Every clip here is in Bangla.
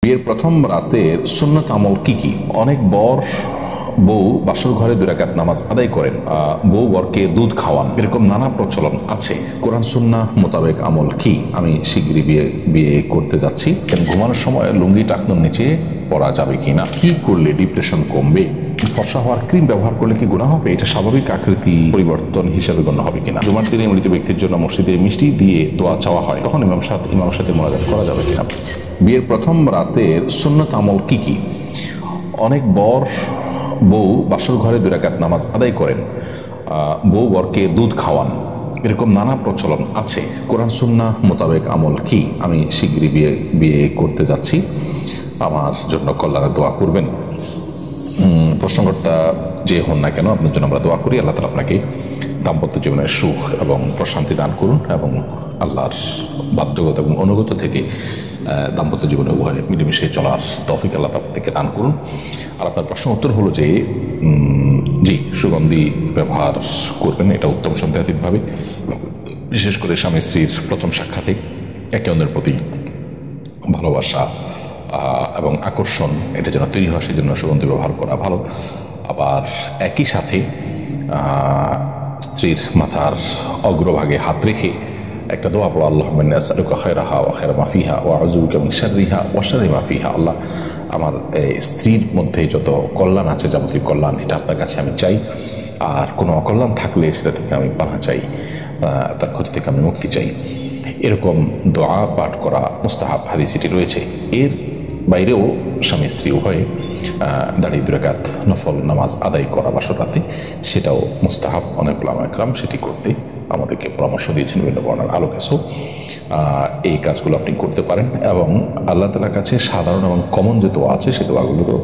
বিয়ের প্রথম রাতের সুন্নত আমল কি কি? অনেক বর বউ বাসর ঘরে 2 রাকাত নামাজ আদায় করেন, বউ বরকে দুধ খাওয়ান, এরকম নানা প্রচলন আছে। কোরআন সুন্নাহ মোতাবেক আমল কি? আমি শিগগিরই বিয়ে করতে যাচ্ছি, ঘুমানোর সময় লুঙ্গি টাকনুর নিচে পরা যাবে কিনা? কি করলে ডিপ্রেশন কমবে? ফর্সা হওয়ার ক্রিম ব্যবহার করলে কি গুনাহ হবে? এটা স্বাভাবিক আকৃতি পরিবর্তন হিসেবে গণ্য হবে কিনা? জুমার দিনে মৃত ব্যক্তির জন্য মসজিদে মিষ্টি দিয়ে দোয়া চাওয়া হয়, তখন ইমামের সাথে মোনাজাত করা যাবে কিনা? বিয়ের প্রথম রাতের সুন্নত আমল কি কি? অনেক বর বউ বাসর ঘরে 2 রাকাত নামাজ আদায় করেন, বউ বরকে দুধ খাওয়ান, এরকম নানা প্রচলন আছে। কোরআন সুন্নাহ মোতাবেক আমল কি? আমি শিগগিরই বিয়ে করতে যাচ্ছি, আমার জন্য কল্যাণে দোয়া করবেন। প্রশ্নকর্তা যে হন না কেন, আপনার জন্য আমরা দোয়া করি। আল্লাহ তাআলা আপনাকে দাম্পত্য জীবনের সুখ এবং প্রশান্তি দান করুন এবং আল্লাহর বাধ্যগত এবং অনুগত থেকে দাম্পত্য জীবনে উভয় মিলেমিশে চলার তৌফিক আল্লাহ তাআলা থেকে দান করুন। আর আপনার প্রশ্ন উত্তর হলো যে জি, সুগন্ধি ব্যবহার করবেন, এটা উত্তম সন্দেহাতীতভাবে, বিশেষ করে স্বামী স্ত্রীর প্রথম সাক্ষাতে একে অন্যের প্রতি ভালোবাসা এবং আকর্ষণ এটা যেন তৈরি হয়, সেজন্য সুগন্ধি ব্যবহার করা ভালো। আবার একই সাথে স্ত্রীর মাথার অগ্রভাগে হাত রেখে একটা দোয়া পড়ো, আল্লাহুম্মা ইন্নী আসআলুকা খায়রাহা ওয়া খায়রা মা ফিহা ওয়া আউযু বিকা মিন শাররিহা ওয়া শাররি মা ফিহা। আল্লাহ, আমার স্ত্রীর মধ্যে যত কল্যাণ আছে, যাবতীয় কল্যাণ, এটা আপনার কাছে আমি চাই, আর কোনো অকল্যাণ থাকলে সেটা থেকে আমি পানা চাই, তার ক্ষতি থেকে আমি মুক্তি চাই। এরকম দোয়া পাঠ করা মুস্তাহাব, হাদিসটি রয়েছে। এর বাইরেও স্বামী স্ত্রী উভয়ে দাঁড়িয়ে 2 রাকাত নফল নামাজ আদায় করা বাসর রাতে, সেটাও মুস্তাহাব। অনেক উলামা ইকরাম সেটি করতে আমাদেরকে পরামর্শ দিয়েছেন বিভিন্ন বর্ণনার আলোকে। এই কাজগুলো আপনি করতে পারেন এবং আল্লাহ তাআলার কাছে সাধারণ এবং কমন যে দোয়া আছে, সেই দোয়াগুলো তো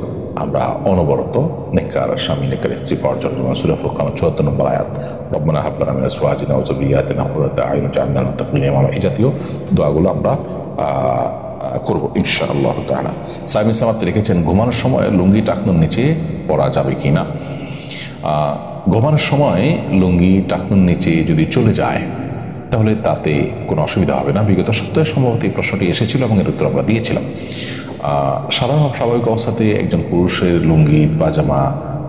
আমরা অনবরত নেককার স্বামী নেককার স্ত্রী পাওয়ার জন্য সূরা ফুরকান 74 নম্বর আয়াত, রব্বানা হাব লানা মিন আজওয়াজিনা ওয়া যুররিয়্যাতিনা কুররাতা আ'ইউন ওয়াজআলনা লিল মুত্তাকিনা ইমামা, এই জাতীয় দোয়াগুলো আমরা করবো ইনশাআল্লাহ তাআলা। সাইম ইসলাম আপনি লিখেছেন, ঘুমানোর সময় লুঙ্গি টাকনুর নিচে পরা যাবে কিনা? ঘুমানোর সময় লুঙ্গি টাকনুর নিচে যদি চলে যায় তাহলে তাতে কোনো অসুবিধা হবে না। বিগত সপ্তাহে সম্ভবত এই প্রশ্নটি এসেছিল এবং এর উত্তর আমরা দিয়েছিলাম। সাধারণ স্বাভাবিক অবস্থাতে একজন পুরুষের লুঙ্গি, পাজামা,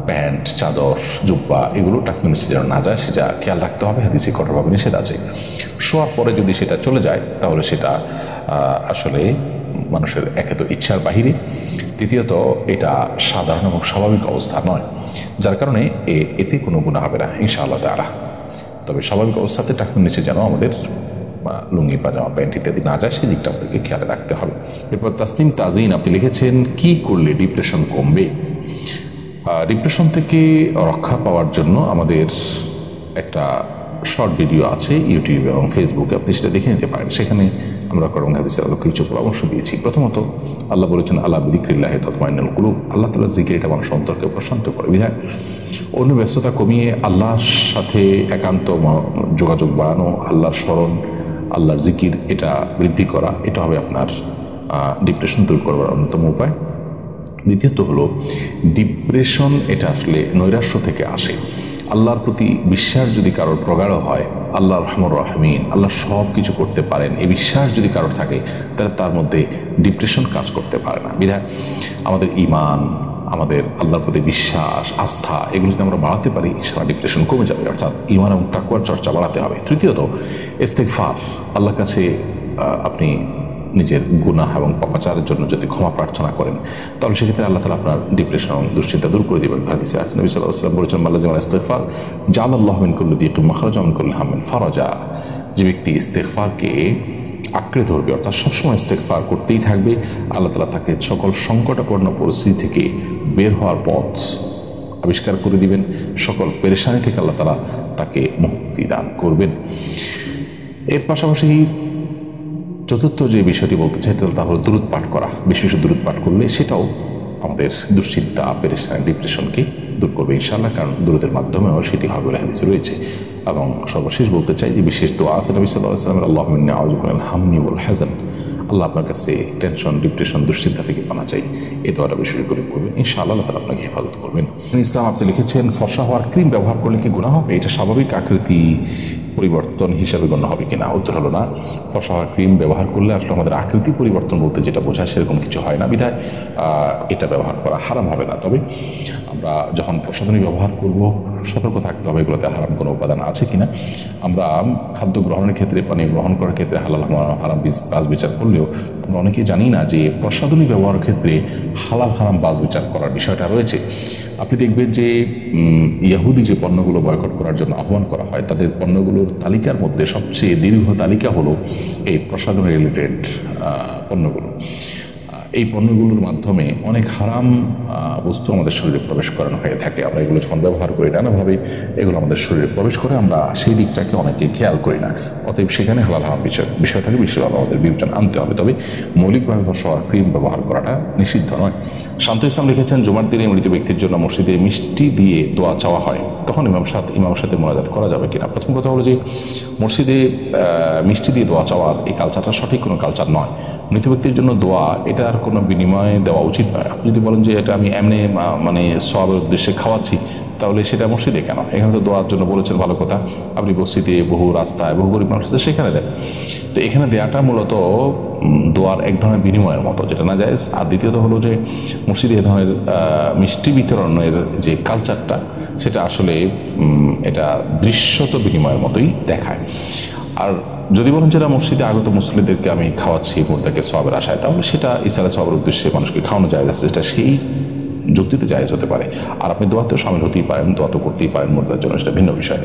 প্যান্ট, চাদর, জুব্বা এগুলো টাকনুর নিচে যেন না যায়, সেটা খেয়াল রাখতে হবে। হাদিসে কঠোরভাবে নিষেধ আছে। শোয়ার পরে যদি সেটা চলে যায় তাহলে সেটা আসলে মানুষের একে তো ইচ্ছার বাহিরে, দ্বিতীয়ত এটা সাধারণ এবং স্বাভাবিক অবস্থা নয়, যার কারণে এতে কোনো গুনাহ হবে না ইনশাআল্লাহ তাআলা। তবে স্বাভাবিক অবস্থাতে টাকনুর নিচে যেন আমাদের লুঙ্গি, পাজামা, প্যান্ট ইত্যাদি না যায়, সেই দিকটা আপনাকে খেয়াল রাখতে হবে। এরপর তাসনিম তাজিন আপনি লিখেছেন, কি করলে ডিপ্রেশন কমবে? ডিপ্রেশন থেকে রক্ষা পাওয়ার জন্য আমাদের একটা শর্ট ভিডিও আছে ইউটিউবে এবং ফেসবুকে, আপনি সেটা দেখে নিতে পারেন। সেখানে আমরা কোরআন হাদিসের আলোকে কিছু পরামর্শ দিয়েছি। প্রথমত আল্লাহ বলেছেন, আলা বিযিকরিল্লাহি তাতমাইন্নুল কুলুব, আল্লাহ তাআলার জিকির এটা মানুষ অন্তরকে প্রশান্ত করে। বিধায় অন্য ব্যস্ততা কমিয়ে আল্লাহর সাথে একান্ত যোগাযোগ বাড়ানো, আল্লাহর স্মরণ, আল্লাহর জিকির এটা বৃদ্ধি করা, এটা হবে আপনার ডিপ্রেশন দূর করবার অন্যতম উপায়। দ্বিতীয়ত হলো, ডিপ্রেশন এটা আসলে নৈরাশ্য থেকে আসে। আল্লাহর প্রতি বিশ্বাস যদি কারোর প্রগাঢ় হয়, আল্লাহ রহমান রহমিন, আল্লাহ সব কিছু করতে পারেন, এই বিশ্বাস যদি কারোর থাকে, তাহলে তার মধ্যে ডিপ্রেশন কাজ করতে পারে না। বিধায় আমাদের ঈমান, আমাদের আল্লাহর প্রতি বিশ্বাস, আস্থা, এগুলো যদি আমরা বাড়াতে পারি, সারা ডিপ্রেশন কমে যাবে। অর্থাৎ ঈমান এবং তাকওয়ার চর্চা বাড়াতে হবে। তৃতীয়ত ইস্তিগফার, আল্লাহর কাছে আপনি নিজের গুনাহ এবং পাপাচারের জন্য যদি ক্ষমা প্রার্থনা করেন, তাহলে সেক্ষেত্রে আল্লাহ তাআলা আপনার ডিপ্রেশন এবং দুশ্চিন্তা দূর করে দেবেন। হাদিসে আছে, নবী সাল্লাল্লাহু আলাইহি ওয়াসাল্লাম বলেছেন, মাল্লাযিমাল ইস্তিগফার জাআলাল্লাহু মিন কুল্লি দিকিন মাখরাজা ওয়া মিন কুল্লি হাম্মিন ফারাজা। যে ব্যক্তি ইস্তিগফারকে আঁকড়ে ধরবে, অর্থাৎ সবসময় ইস্তিগফার করতেই থাকবে, আল্লাহ তাআলা তাকে সকল সংকটাপন্ন পরিস্থিতি থেকে বের হওয়ার পথ আবিষ্কার করে দিবেন। সকল পেরেশানি থেকে আল্লাহ তাআলা তাকে মুক্তি দান করবেন। এর পাশাপাশি চতুর্থ যে বিষয়টি বলতে চাই তা হলো দুরূদ পাঠ করা। বিশেষ দুরূদ পাঠ করলে সেটাও আমাদের দুশ্চিন্তা, পেরেশানি, ডিপ্রেশনকে দূর করবে ইনশাআল্লাহ, কারণ দুরূদের মাধ্যমেও সেটি হবে বলে হাদিসে রয়েছে। এবং সর্বশেষ বলতে চাই যে বিশেষ দোয়া আছে নবী সাল্লাল্লাহু আলাইহি ওয়াসাল্লামের, আল্লাহুম্মা ইন্নী আউযু বিকা মিনাল হাম্মি ওয়াল হাযান, আল্লাহ আপনার কাছে টেনশন, ডিপ্রেশন, দুশ্চিন্তা থেকে পানা চাই, এই দোয়াটা বেশি করে করবেন ইনশাআল্লাহ, আল্লাহ তাআলা আপনাকে হেফাজত করবেন। ইসলাম আপনি লিখেছেন, ফর্সা হওয়ার ক্রিম ব্যবহার করলে কি গুনাহ হবে? এটা স্বাভাবিক আকৃতি পরিবর্তন হিসাবে গণ্য হবে কিনা? উত্তর হলো না। ফর্সা হওয়ার ক্রিম ব্যবহার করলে আসলে আমাদের আকৃতি পরিবর্তন বলতে যেটা বোঝায় সেরকম কিছু হয় না, বিধায় এটা ব্যবহার করা হারাম হবে না। তবে আমরা যখন প্রসাধনী ব্যবহার করব সতর্ক থাকতে হবে এগুলোতে হারাম কোনো উপাদান আছে কিনা। আমরা খাদ্য গ্রহণের ক্ষেত্রে, পানীয় গ্রহণ করার ক্ষেত্রে হালাল হারাম বাছ বিচার করলেও আমরা অনেকেই জানি না যে প্রসাধনী ব্যবহারের ক্ষেত্রে হালাল হারাম বাছ বিচার করার বিষয়টা রয়েছে। আপনি দেখবেন যে ইহুদি যে পণ্যগুলো বয়কট করার জন্য আহ্বান করা হয়, তাদের পণ্যগুলোর তালিকার মধ্যে সবচেয়ে দীর্ঘ তালিকা হলো এই প্রসাধনী রিলেটেড পণ্যগুলো। এই পণ্যগুলোর মাধ্যমে অনেক হারাম বস্তু আমাদের শরীরে প্রবেশ করানো হয়ে থাকে। আমরা এগুলো যখন ব্যবহার করি নানাভাবে এগুলো আমাদের শরীরে প্রবেশ করে, আমরা সেই দিকটাকে অনেকে খেয়াল করি না। অতএব সেখানে হালাল হারাম বিষয়টাকে বিশেষভাবে আমাদের বিবেচনা আনতে হবে। তবে মৌলিকভাবে ফর্সা হওয়ার ক্রিম ব্যবহার করাটা নিষিদ্ধ নয়। শান্ত ইসলাম লিখেছেন, জুমার দিনে মৃত ব্যক্তির জন্য মসজিদে মিষ্টি দিয়ে দোয়া চাওয়া হয়, তখন ইমামের সাথে মোনাজাত করা যাবে কিনা? প্রথম কথা হলো যে মসজিদে মিষ্টি দিয়ে দোয়া চাওয়ার এই কালচারটা সঠিক কোনো কালচার নয়। মৃত ব্যক্তির জন্য দোয়া এটার কোনো বিনিময়ে দেওয়া উচিত নয়। আপনি যদি বলেন যে এটা আমি এমনি মানে সওয়াবের উদ্দেশ্যে খাওয়াচ্ছি, তাহলে সেটা মসজিদে কেন? এখানে তো দোয়ার জন্য বলেছেন, ভালো কথা। আপনি বস্তিতে, বহু রাস্তায়, বহু গরিব মানুষদের সেখানে দেন। তো এখানে দেওয়াটা মূলত দোয়ার এক ধরনের বিনিময়ের মতো, যেটা না যায়। আর দ্বিতীয়ত হলো যে মসজিদে এ ধরনের মিষ্টি বিতরণের যে কালচারটা, সেটা আসলে এটা দৃশ্যত বিনিময়ের মতোই দেখায়। আর যদি বলেন যেটা মসজিদে আগত মুসলিমদেরকে আমি খাওয়াচ্ছি মুর্দাকে সওয়াবের আশায়, তাহলে সেটা ইসলামের সওয়াবের উদ্দেশ্যে মানুষকে খাওয়ানো যায় যাচ্ছে, সেটা সেই যুক্তিতে জায়েজ হতে পারে। আর আপনি দোয়াতেও শামিল হতেই পারেন, দোয়া তো করতেই পারেন মুর্দার জন্য, সেটা ভিন্ন বিষয়।